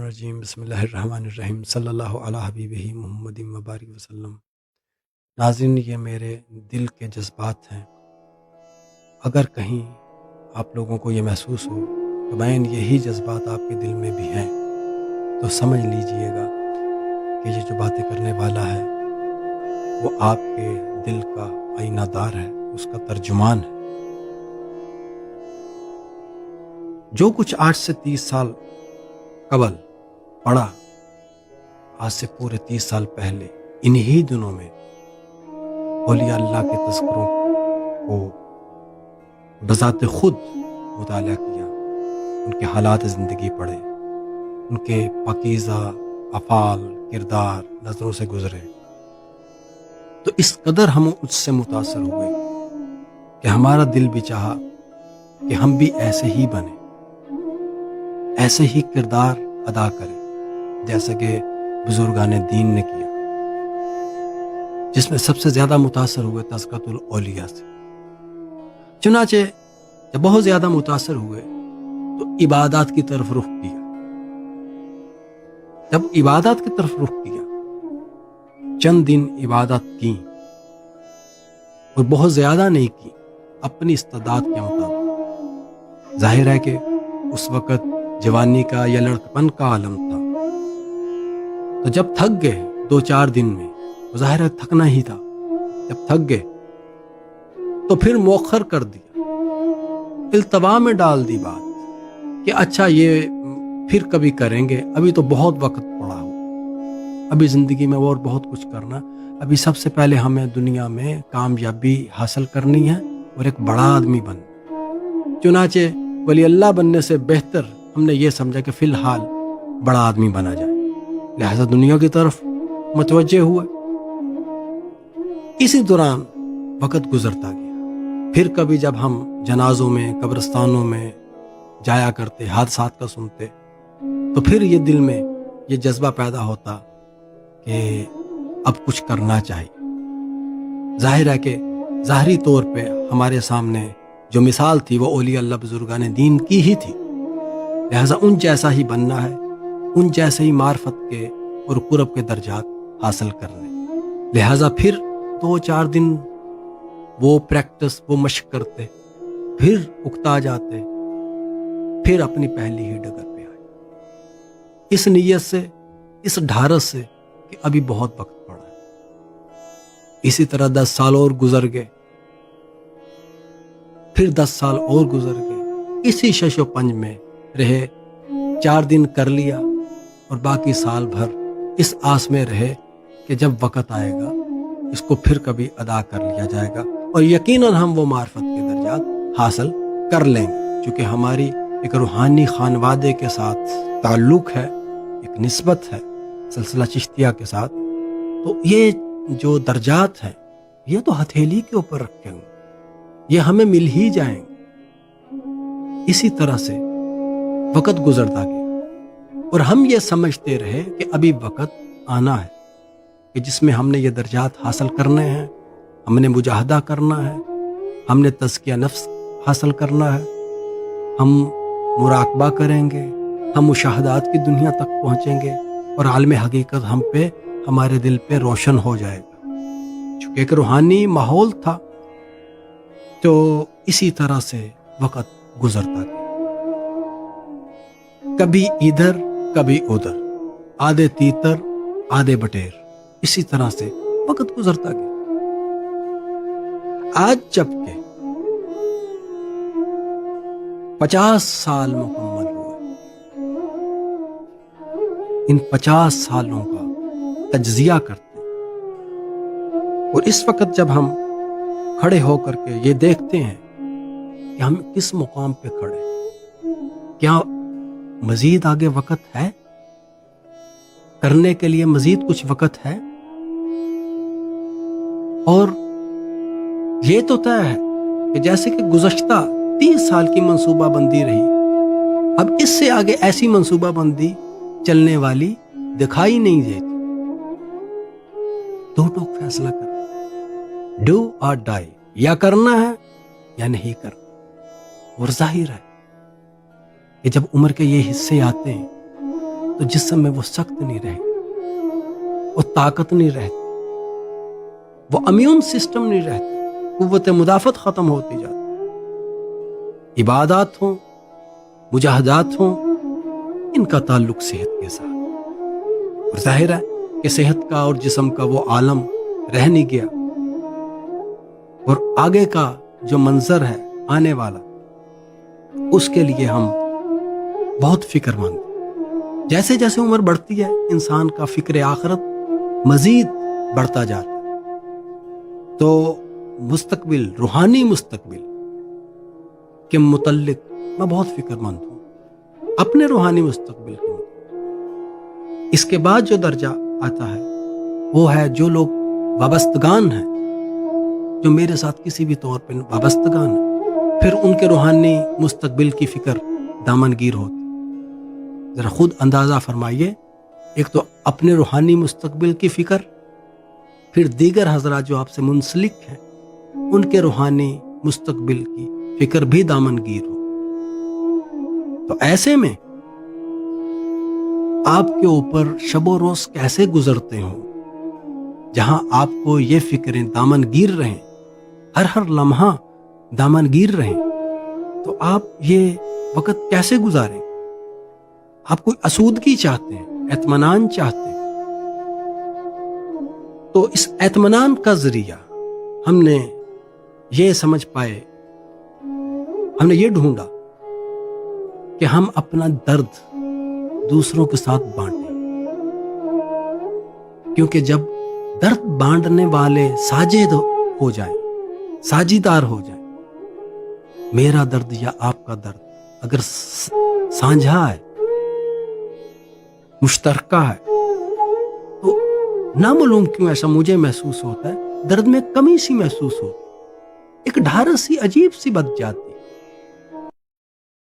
الرجیم بسم اللہ الرحمن الرحیم صلی اللہ علیہ حبیبہ محمد وبارک وسلم۔ ناظرین، یہ میرے دل کے جذبات ہیں۔ اگر کہیں آپ لوگوں کو یہ محسوس ہو کہ بین یہی جذبات آپ کے دل میں بھی ہیں تو سمجھ لیجئے گا کہ یہ جو باتیں کرنے والا ہے وہ آپ کے دل کا آئینہ دار ہے، اس کا ترجمان ہے۔ جو کچھ آج سے 30 سال قبل پڑھا، آج سے پورے 30 سال پہلے انہی دنوں میں اولیاء اللہ کے تذکروں کو بذات خود مطالعہ کیا، ان کے حالات زندگی پڑھے، ان کے پاکیزہ افعال کردار نظروں سے گزرے، تو اس قدر ہم اس سے متاثر ہوئے کہ ہمارا دل بھی چاہا کہ ہم بھی ایسے ہی بنیں، ایسے ہی کردار ادا کریں جیسے کہ بزرگان دین نے کیا، جس میں سب سے زیادہ متاثر ہوئے تذکرۃ الاولیاء سے۔ چنانچہ جب بہت زیادہ متاثر ہوئے تو عبادات کی طرف رخ کیا۔ جب عبادات کی طرف رخ کیا، چند دن عبادت کی اور بہت زیادہ نہیں کی، اپنی استعداد کے مطابق۔ ظاہر ہے کہ اس وقت جوانی کا یا لڑکپن کا عالم تھا، تو جب تھک گئے 2-4 دن میں، ظاہر ہے تھکنا ہی تھا، جب تھک گئے تو پھر مؤخر کر دیا، التوا میں ڈال دی بات کہ اچھا یہ پھر کبھی کریں گے، ابھی تو بہت وقت پڑا ہو، ابھی زندگی میں اور بہت کچھ کرنا، ابھی سب سے پہلے ہمیں دنیا میں کامیابی حاصل کرنی ہے اور ایک بڑا آدمی بننا۔ چنانچہ ولی اللہ بننے سے بہتر ہم نے یہ سمجھا کہ فی الحال بڑا آدمی بنا جائے، لہذا دنیا کی طرف متوجہ ہوئے۔ اسی دوران وقت گزرتا گیا، پھر کبھی جب ہم جنازوں میں قبرستانوں میں جایا کرتے، حادثات کا سنتے، تو پھر یہ دل میں یہ جذبہ پیدا ہوتا کہ اب کچھ کرنا چاہیے۔ ظاہر ہے کہ ظاہری طور پہ ہمارے سامنے جو مثال تھی وہ اولیاء اللہ بزرگان دین کی ہی تھی، لہذا ان جیسا ہی بننا ہے، ان جیسے ہی معرفت کے اور قرب کے درجات حاصل کرنے۔ لہذا پھر 2-4 دن وہ پریکٹس، وہ مشق کرتے، پھر اکتا جاتے، پھر اپنی پہلی ہی ڈگر پہ آئے، اس نیت سے، اس ڈھارس سے کہ ابھی بہت وقت پڑا ہے۔ اسی طرح 10 سال اور گزر گئے، پھر 10 سال اور گزر گئے، اسی شش و پنج میں رہے، 4 دن کر لیا اور باقی سال بھر اس آس میں رہے کہ جب وقت آئے گا اس کو پھر کبھی ادا کر لیا جائے گا اور یقیناً ہم وہ معرفت کے درجات حاصل کر لیں گے، چونکہ ہماری ایک روحانی خانوادے کے ساتھ تعلق ہے، ایک نسبت ہے سلسلہ چشتیہ کے ساتھ، تو یہ جو درجات ہیں یہ تو ہتھیلی کے اوپر رکھے ہوئے، یہ ہمیں مل ہی جائیں گے۔ اسی طرح سے وقت گزرتا گیا اور ہم یہ سمجھتے رہے کہ ابھی وقت آنا ہے کہ جس میں ہم نے یہ درجات حاصل کرنے ہیں، ہم نے مجاہدہ کرنا ہے، ہم نے تزکیہ نفس حاصل کرنا ہے، ہم مراقبہ کریں گے، ہم مشاہدات کی دنیا تک پہنچیں گے اور عالم حقیقت ہم پہ، ہمارے دل پہ روشن ہو جائے گا، چونکہ ایک روحانی ماحول تھا۔ تو اسی طرح سے وقت گزرتا گیا، کبھی ادھر کبھی ادھر، آدھے تیتر آدھے بٹیر، اسی طرح سے وقت گزرتا گیا۔ آج جب کہ 50 سال مکمل ہوئے، ان 50 سالوں کا تجزیہ کرتے اور اس وقت جب ہم کھڑے ہو کر کے یہ دیکھتے ہیں کہ ہم کس مقام پہ کھڑے ہیں، کیا مزید آگے وقت ہے کرنے کے لیے، مزید کچھ وقت ہے، اور یہ تو طے ہے کہ جیسے کہ گزشتہ 30 سال کی منصوبہ بندی رہی، اب اس سے آگے ایسی منصوبہ بندی چلنے والی دکھائی نہیں دیتی۔ دو ٹوک فیصلہ کر، ڈو اور ڈائی، یا کرنا ہے یا نہیں کرنا۔ اور ظاہر ہے کہ جب عمر کے یہ حصے آتے ہیں تو جسم میں وہ سخت نہیں رہے، وہ طاقت نہیں رہتی، وہ امیون سسٹم نہیں رہتا، قوت مدافعت ختم ہوتی جاتی۔ عبادات ہوں، مجاہدات ہوں، ان کا تعلق صحت کے ساتھ، اور ظاہر ہے کہ صحت کا اور جسم کا وہ عالم رہ نہیں گیا، اور آگے کا جو منظر ہے آنے والا، اس کے لیے ہم بہت فکر مند ہیں۔ جیسے جیسے عمر بڑھتی ہے انسان کا فکر آخرت مزید بڑھتا جاتا ہے، تو مستقبل، روحانی مستقبل کے متعلق میں بہت فکر مند ہوں، اپنے روحانی مستقبل کے متعلق۔ اس کے بعد جو درجہ آتا ہے وہ ہے جو لوگ وابستگان ہیں، جو میرے ساتھ کسی بھی طور پہ وابستگان ہیں، پھر ان کے روحانی مستقبل کی فکر دامنگیر ہوتی۔ ذرا خود اندازہ فرمائیے، ایک تو اپنے روحانی مستقبل کی فکر، پھر دیگر حضرات جو آپ سے منسلک ہیں ان کے روحانی مستقبل کی فکر بھی دامنگیر ہو، تو ایسے میں آپ کے اوپر شب و روز کیسے گزرتے ہوں، جہاں آپ کو یہ فکریں دامنگیر رہیں، ہر لمحہ دامنگیر رہیں، تو آپ یہ وقت کیسے گزاریں؟ آپ کوئی اسودگی چاہتے ہیں، اطمینان چاہتے ہیں، تو اس اطمینان کا ذریعہ ہم نے یہ سمجھ پائے، ہم نے یہ ڈھونڈا کہ ہم اپنا درد دوسروں کے ساتھ بانٹیں، کیونکہ جب درد بانٹنے والے ساجد ہو جائیں، ساجیدار ہو جائیں، میرا درد یا آپ کا درد اگر سانجھا ہے، مشترکہ ہے، تو نامعلوم کیوں ایسا مجھے محسوس ہوتا ہے، درد میں کمی سی محسوس ہوتی، ایک ڈھارس سی عجیب سی بچ جاتی،